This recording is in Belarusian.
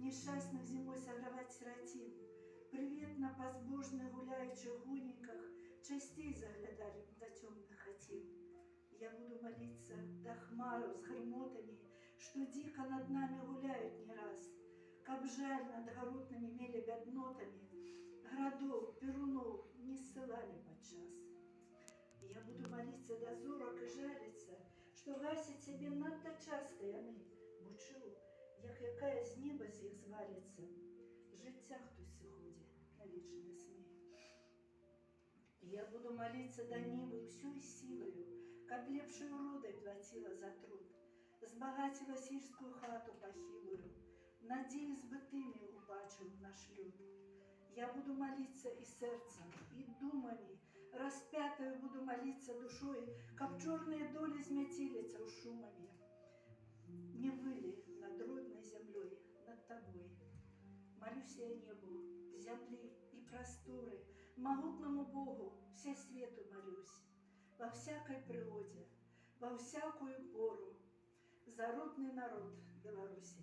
несчастных зимой согревать сиротин. Привітно по збожних гуляючих гуніках частей заглядали до темных хатин. Я буду молиться до хмару с грмотами, что дико над нами гуляют не раз, каб жаль над горутными мели беднотами, городов, перунов не ссылали подчас. Я буду молиться до зорок и жалиться, что гасять себе надто часто яны, бо чув, як якая з неба з їх звалиться. Життя хтось сьогодні навічно сміє. Я буду молиться до неба всю силою, как лепшей уродой платила за труд, збагатила сільську хату похилую, надеюсь, збитими убачив наш люд. Я буду молиться и сердцем, и думами, распятою буду молиться душой, как черные доли змятилися шумами. Не выли над родной землей, над тобой. Молюсь я небу, земли и просторы, могутному Богу, все свету молюсь, во всякой природе, во всякую пору, за родный народ Беларуси.